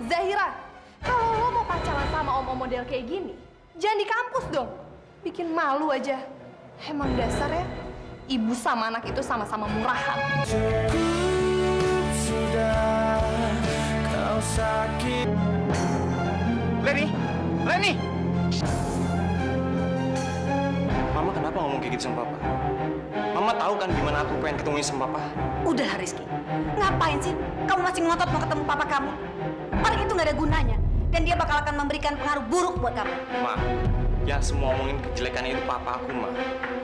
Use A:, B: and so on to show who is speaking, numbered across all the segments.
A: Zahira, kalau lo mau pacaran sama om-om model kayak gini, jangan di kampus dong. Bikin malu aja. Emang dasar ya, ibu sama anak itu sama-sama murahan.
B: Cukup sudah kau sakit.
C: Leni! Mama kenapa ngomong kayak gitu sama Papa? Mama tahu kan gimana aku pengen ketemu sama Papa?
D: Udahlah Rizky, ngapain sih kamu masih ngotot mau ketemu papa kamu? Paling itu nggak ada gunanya dan dia bakal akan memberikan pengaruh buruk buat kamu.
C: Ma, yang semua omongin kejelekannya itu Papa aku, Ma.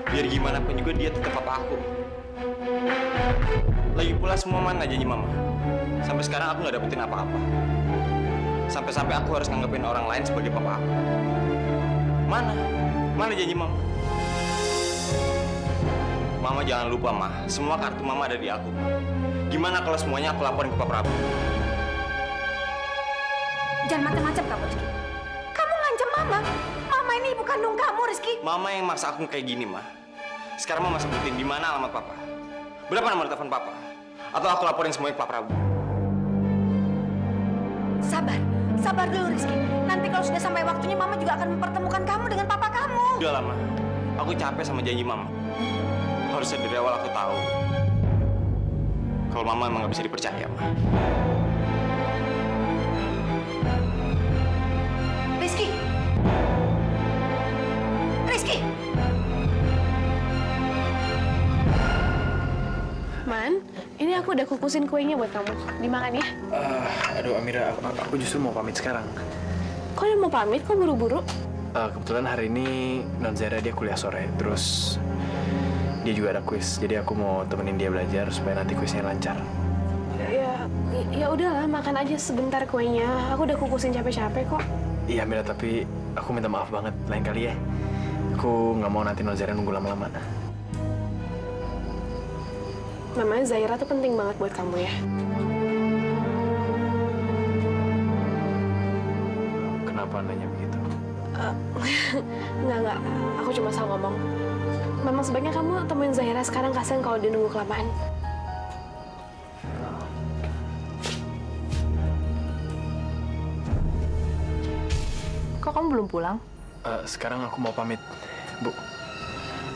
C: Biar gimana pun juga dia tetap Papa aku. Lagi pula semua mana janji Mama? Sampai sekarang aku nggak dapetin apa-apa. Sampai-sampai aku harus nganggepin orang lain sebagai Papa aku. Mana? Mana janji Mama? Mama jangan lupa, Ma. Semua kartu Mama ada di aku. Gimana kalau semuanya aku laporin ke Pak Prabu?
D: Jangan macam-macam kamu Rizky. Kamu ngancam mama. Mama ini ibu kandung kamu Rizky.
C: Mama yang maksa aku kayak gini, Ma. Sekarang Mama sebutin di mana alamat Papa. Berapa nomor telepon Papa? Atau aku laporin semuanya ke Pak Prabu?
D: Sabar dulu Rizky. Nanti kalau sudah sampai waktunya Mama juga akan mempertemukan kamu dengan papa kamu.
C: Udah lama. Aku capek sama janji Mama. Harusnya dari awal aku tahu kalau Mama emang gak bisa dipercaya, Ma.
D: Rizky!
E: Man, ini aku udah kukusin kuenya buat kamu. Dimakan ya.
F: Aduh Amira, aku justru mau pamit sekarang.
E: Kok udah mau pamit? Kok buru-buru?
F: Kebetulan hari ini Non Zara dia kuliah sore, terus dia juga ada kuis. Jadi aku mau temenin dia belajar supaya nanti kuisnya lancar.
E: Ya udahlah, makan aja sebentar kuenya. Aku udah kukusin capek-capek kok.
F: Iya Amira, tapi aku minta maaf banget lain kali ya. Aku nggak mau nanti Non Zara nunggu lama-lama.
E: Namanya Zahira tuh penting banget buat kamu ya.
F: Kenapa nanya begitu?
E: Enggak. Aku cuma salah ngomong. Memang sebaiknya kamu temuin Zahira sekarang, kasihan kalau dia nunggu kelamaan.
A: Kok kamu belum pulang?
F: Sekarang aku mau pamit, Bu.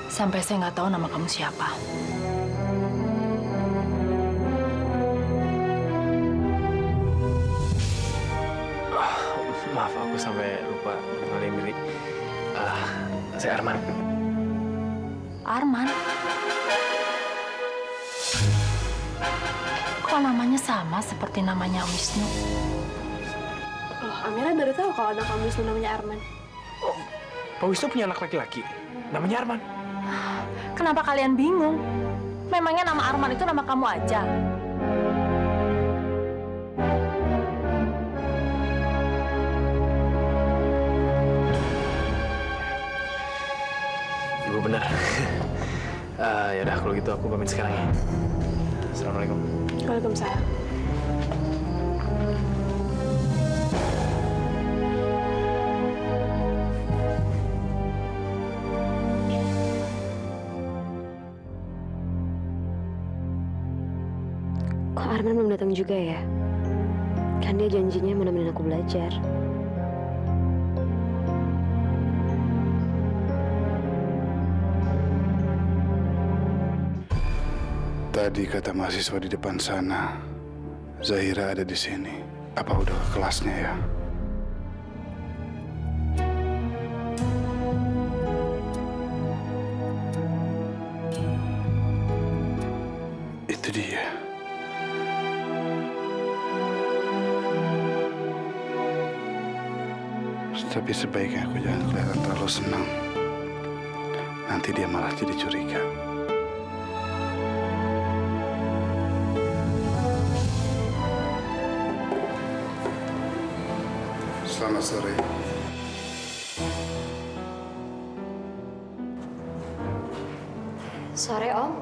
G: Sampai saya nggak tahu nama kamu siapa.
F: Maaf, aku sampai lupa kenalin diri. Saya Arman.
G: Arman? Kok namanya sama seperti namanya Wisnu?
E: Loh, Amira baru tahu kalau anak kamu itu namanya Arman.
F: Oh, Pak Wisnu punya anak laki-laki. Namanya Arman.
G: Kenapa kalian bingung? Memangnya nama Arman itu nama kamu aja?
F: Ibu benar. Ya udah kalau gitu aku pamit sekarang ya. Assalamualaikum.
E: Waalaikumsalam.
H: Kok Arman belum datang juga ya? Kan dia janjinya mau nemenin aku belajar.
I: Tadi kata mahasiswa di depan sana, Zahira ada di sini. Apa udah ke kelasnya ya? Itu dia. Tapi sebaiknya aku jangan kelihatan terlalu senang. Nanti dia malah jadi curiga. Selamat sore.
H: Sore, Om.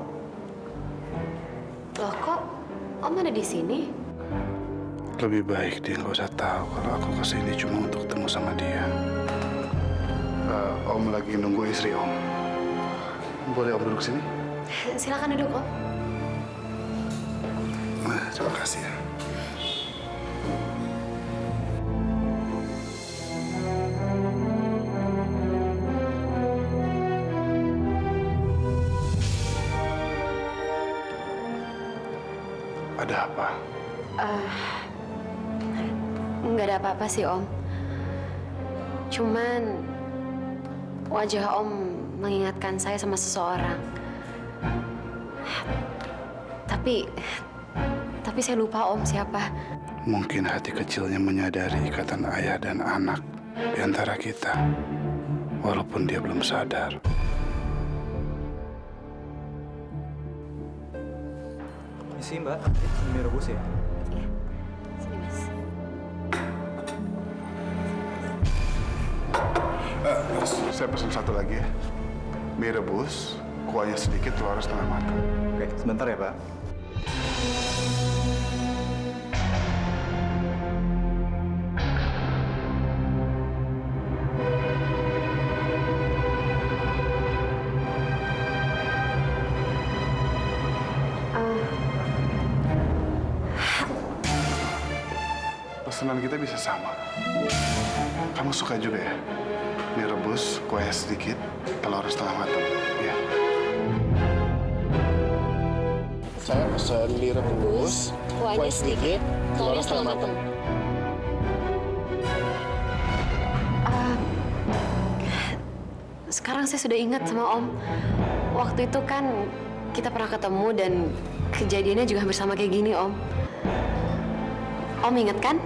H: Loh, kok Om ada di sini?
I: Lebih baik dia nggak usah tahu kalau aku kesini cuma untuk ketemu sama dia. Om lagi nunggu istri Om. Boleh Om duduk sini?
H: Silakan duduk, Om.
I: Terima kasih ya. Ada apa?
H: Nggak ada apa-apa sih, Om. Cuman wajah Om mengingatkan saya sama seseorang. Tapi saya lupa Om siapa.
I: Mungkin hati kecilnya menyadari ikatan ayah dan anak di antara kita, walaupun dia belum sadar.
F: Isi Mbak, ini rebus ya.
H: Sini, Mas.
I: Saya pesan satu lagi ya. Mie rebus, kuahnya sedikit, telur setengah matang.
F: Oke, sebentar ya Pak.
I: Pesanan kita bisa sama. Kamu suka juga ya? Mie rebus, kuahnya sedikit, telur setengah matang. Ya. Saya pesan mie rebus, kuahnya sedikit, telur setengah matang.
H: Sekarang saya sudah ingat sama Om. Waktu itu kan kita pernah ketemu dan kejadiannya juga hampir sama kayak gini, Om. Om ingat kan?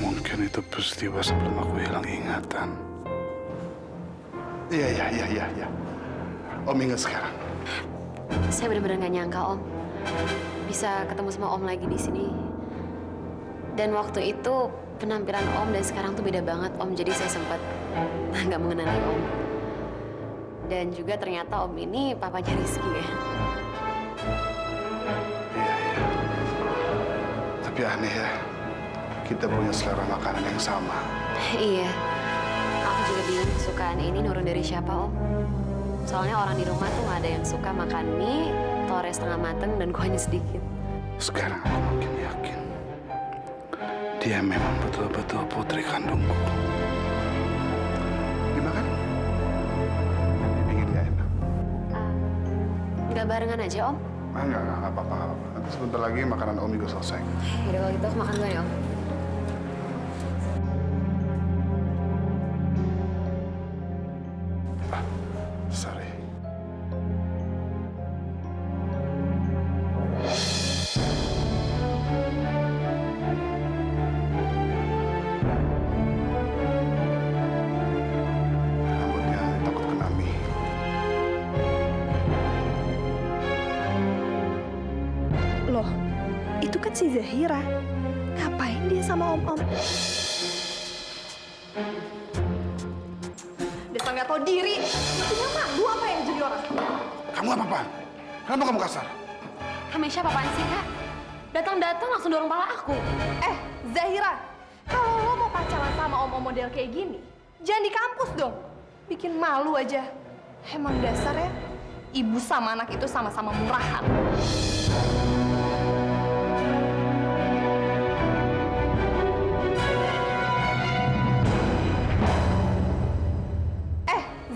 I: Mungkin itu peristiwa sebelum aku hilang ingatan. Iya. Om ingat sekarang.
H: Saya benar-benar gak nyangka, Om. Bisa ketemu sama Om lagi di sini. Dan waktu itu penampilan Om dan sekarang tuh beda banget, Om. Jadi saya sempat nggak mengenali Om. Dan juga ternyata Om ini papanya Rizky ya.
I: Iya. Tapi aneh ya, kita punya selera makanan yang sama.
H: Iya. Aku juga bingung kesukaan ini nurun dari siapa, Om. Soalnya orang di rumah tuh nggak ada yang suka makan mie, telurnya setengah mateng, dan kuahnya sedikit.
I: Sekarang aku makin yakin. Dia memang betul-betul putri kandungku. Dimakan? Dipingin gak enak?
H: Nggak barengan aja, Om?
I: Enggak apa-apa. Nanti sebentar lagi makanan Om juga selesai.
H: Yaudah kalau gitu aku makan dulu ya, Om.
I: Sorry. Rambutnya takut kena mie.
A: Loh, itu kan si Zahira. Ngapain dia sama Om-Om? Dasar nggak tahu diri. Punya malu apa yang jadi orang?
I: Kamu apa-apaan? Kenapa kamu kasar?
H: Kamesha apaan sih, Kak? Datang-datang langsung dorong pala aku.
A: Zahira, kalau lo mau pacaran sama om-om model kayak gini, jangan di kampus dong. Bikin malu aja. Emang dasar ya, ibu sama anak itu sama-sama murahan.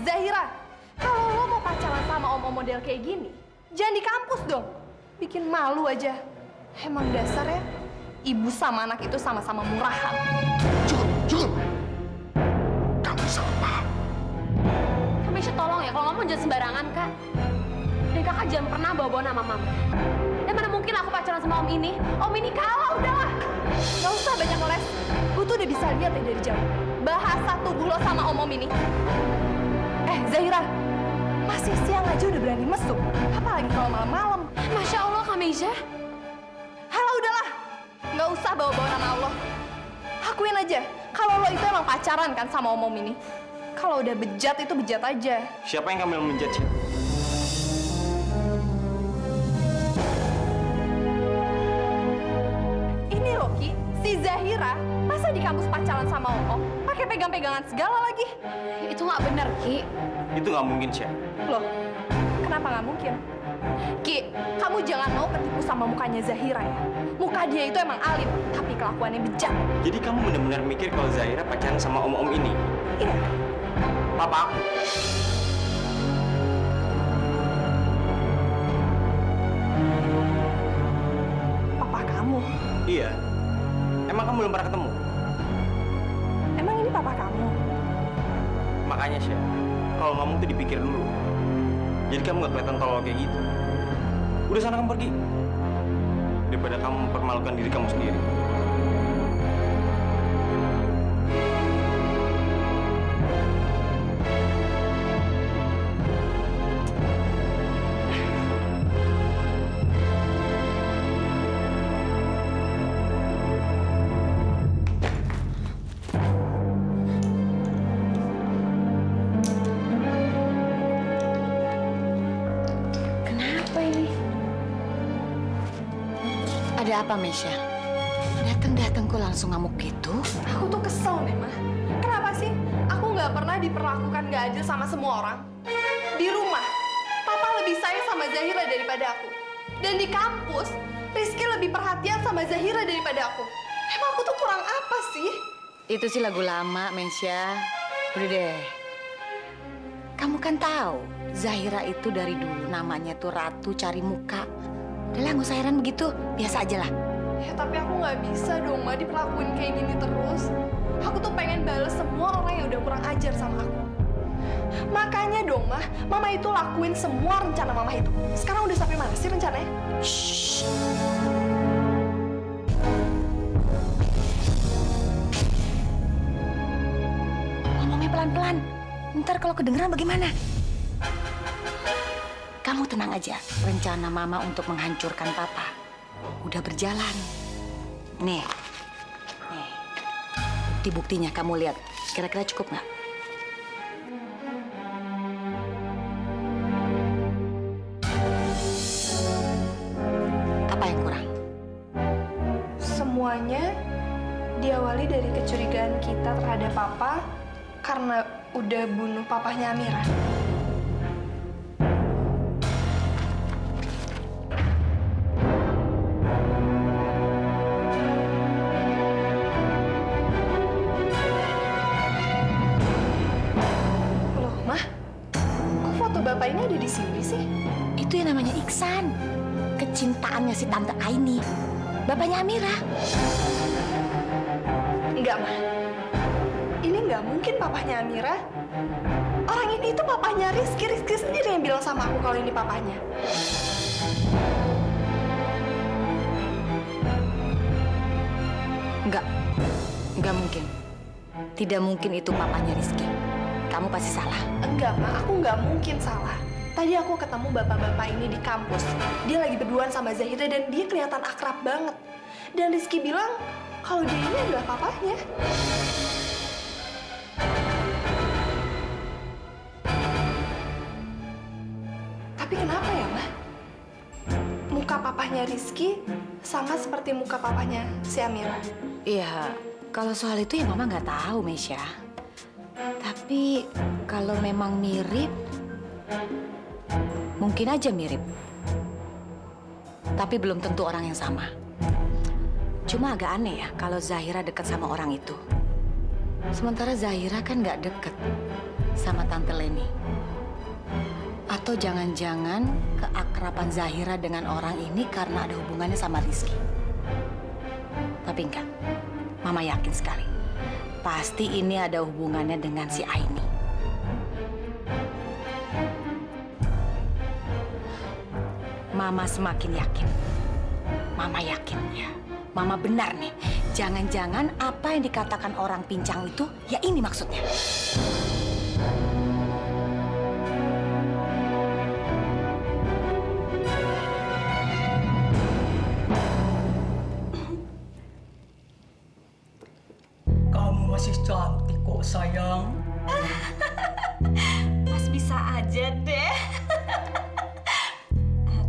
A: Zahira, kalau lo mau pacaran sama om-om model kayak gini, jangan di kampus dong. Bikin malu aja. Emang dasar ya, ibu sama anak itu sama-sama murahan.
I: Cukup! Kamu salah paham.
H: Kamesha tolong ya, kalau ngomong jangan sembarangan, Kak. Dan Kakak jangan pernah bawa-bawa nama Mama. Dan mana mungkin aku pacaran sama Om ini? Om ini kalah, udahlah.
A: Gak usah banyak ngeles. Gue tuh udah bisa lihat ya dari jauh. Bahasa tubuh lo sama om-om ini. Zahira, masih siang aja udah berani mesum. Apalagi kalau malam-malam.
H: Masya Allah, Kamesha.
A: Halah udahlah. Gak usah bawa-bawa nama Allah. Akuin aja, kalau lo itu emang pacaran kan sama om-om ini. Kalau udah bejat itu bejat aja.
C: Siapa yang kamu menjudge?
A: Ini loh, Ki, si Zahira masa di kampus pacaran sama om-om? Pakai pegang-pegangan segala lagi.
H: Itu nggak benar, Ki.
C: Itu nggak mungkin, Syah.
A: Loh, kenapa nggak mungkin? Ki, kamu jangan mau ketipu sama mukanya Zahira ya. Muka dia itu emang alim, tapi kelakuannya bejat.
C: Jadi kamu benar-benar mikir kalau Zahira pacaran sama om-om ini?
A: Iya.
C: Papa aku. Emang kamu belum pernah ketemu?
A: Emang ini papa kamu?
C: Makanya Syah, kalau ngomong tuh dipikir dulu. Jadi kamu nggak kelihatan tolol kayak gitu. Udah sana kamu pergi. Daripada kamu mempermalukan diri kamu sendiri.
D: Kenapa ini? Ada apa, Mesya? Datang-datang kok langsung ngamuk gitu?
A: Aku tuh kesel deh, Ma. Kenapa sih aku nggak pernah diperlakukan nggak adil sama semua orang? Di rumah, Papa lebih sayang sama Zahira daripada aku. Dan di kampus, Rizky lebih perhatian sama Zahira daripada aku. Emang aku tuh kurang apa sih?
D: Itu sih lagu lama, Mesya. Udah deh. Kamu kan tahu, Zahira itu dari dulu namanya tuh Ratu Cari Muka. Udah lah, nggak usah heran begitu. Biasa aja lah.
A: Ya tapi aku nggak bisa dong, Ma, diperlakuin kayak gini terus. Aku tuh pengen bales semua orang yang udah kurang ajar sama aku. Makanya dong, Ma, Mama itu lakuin semua rencana Mama itu. Sekarang udah sampai mana sih rencananya?
D: Shh. Ngomongnya pelan-pelan. Ntar kalau kedengeran bagaimana? Kamu tenang aja. Rencana Mama untuk menghancurkan Papa udah berjalan. Nih. Bukti-buktinya kamu lihat. Kira-kira cukup nggak? Apa yang kurang?
A: Semuanya diawali dari kecurigaan kita terhadap Papa karena udah bunuh papahnya Amira. Loh, Mah, kok foto Bapak ini ada di sini sih?
D: Itu yang namanya Iksan. Kecintaannya si Tante Aini. Bapaknya Amira.
A: Enggak, Mah. Ini nggak mungkin papahnya Amira. Orang ini itu papahnya Rizky. Rizky sendiri yang bilang sama aku kalau ini papahnya.
D: Enggak mungkin. Tidak mungkin itu papanya Rizky. Kamu pasti salah.
A: Enggak, Ma. Aku nggak mungkin salah. Tadi aku ketemu bapak-bapak ini di kampus. Dia lagi berduaan sama Zahira dan dia kelihatan akrab banget. Dan Rizky bilang kalau dia ini adalah papahnya. Tapi kenapa ya, Ma? Muka papahnya Rizky sama seperti muka papahnya si Amira.
D: Iya, kalau soal itu ya Mama nggak tahu, Mesya. Tapi kalau memang mirip, mungkin aja mirip. Tapi belum tentu orang yang sama. Cuma agak aneh ya kalau Zahira dekat sama orang itu. Sementara Zahira kan nggak deket sama Tante Leni. Atau jangan-jangan keakraban Zahira dengan orang ini karena ada hubungannya sama Rizky. Tapi enggak, Mama yakin sekali. Pasti ini ada hubungannya dengan si Aini. Mama semakin yakin. Mama yakin ya. Mama benar nih. Jangan-jangan apa yang dikatakan orang pincang itu, ya ini maksudnya.
J: Kamu masih cantik kok, sayang.
D: Mas bisa aja deh.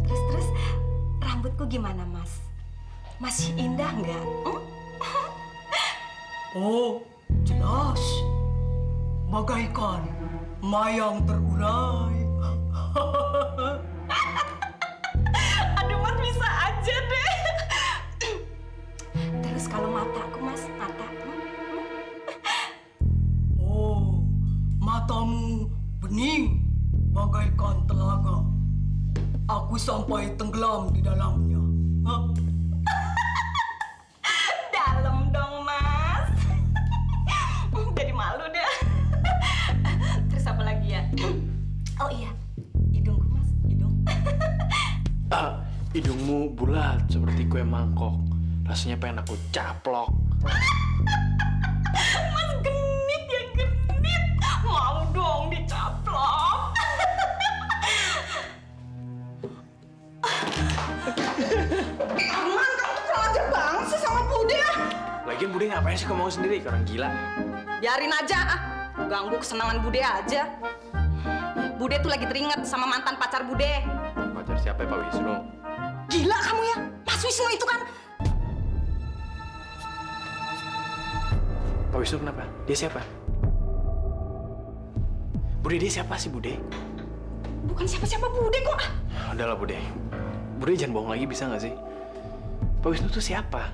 D: Terus rambutku gimana, Mas? Masih indah nggak?
J: Oh, jelas. Bagaikan mayang terurai.
D: Aduh, Mas bisa aja deh. Terus kalau mataku, Mas, mata.
J: Oh, matamu bening bagaikan telaga. Aku sampai tenggelam di dalamnya. Hah?
D: Dalam
F: bulat seperti kue mangkok. Rasanya pengen aku caplok.
A: Mas genit ya genit. Mau dong dicaplok. Arman, kamu tuh kurang ajar banget sih sama Bude.
F: Lagian Bude ngapain sih ngomong sendiri? Orang gila.
A: Biarin aja, ganggu kesenangan Bude aja. Bude tuh lagi teringat sama mantan pacar Bude.
F: Pacar siapa ya, Pak Wisnu?
A: Gila kamu ya, Mas Wisnu itu kan.
F: Pak Wisnu kenapa? Dia siapa? Bude, dia siapa sih Bude?
A: Bukan siapa-siapa Bude kok.
F: Udahlah Bude. Bude jangan bohong lagi bisa nggak sih? Pak Wisnu tuh siapa?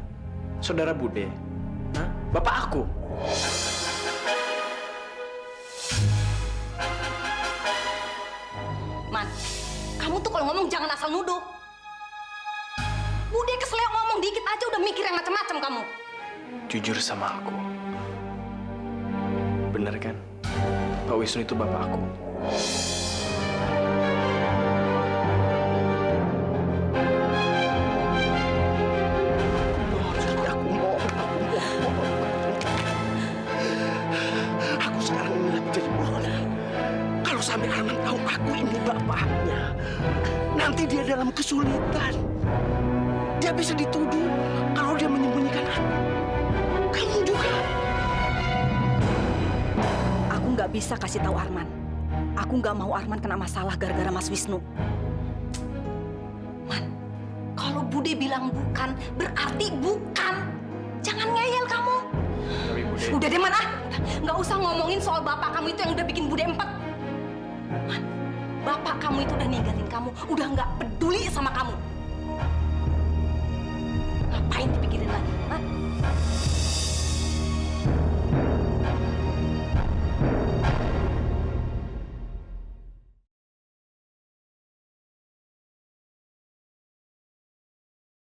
F: Saudara Bude? Hah? Bapak aku?
A: Man, kamu tuh kalau ngomong jangan asal nuduh. Bude keseleo ngomong dikit aja udah mikir yang macam-macam kamu.
F: Jujur sama aku. Bener kan? Pak Wisnu itu bapak aku.
B: Aku sekarang ini lagi jadi bohong. Kalau sampai Arman tahu aku ini bapaknya, nanti dia dalam kesulitan. Dia bisa dituduh kalau dia menyembunyikan aku. Kamu juga.
D: Aku nggak bisa kasih tahu Arman. Aku nggak mau Arman kena masalah gara-gara Mas Wisnu.
A: Man, kalau Bude bilang bukan, berarti bukan. Jangan ngeyel kamu.
F: Tapi Bude...
A: Udah deh, Man, nggak usah ngomongin soal bapak kamu itu yang udah bikin Bude empet. Man, bapak kamu itu udah ninggalin kamu, udah nggak peduli sama kamu.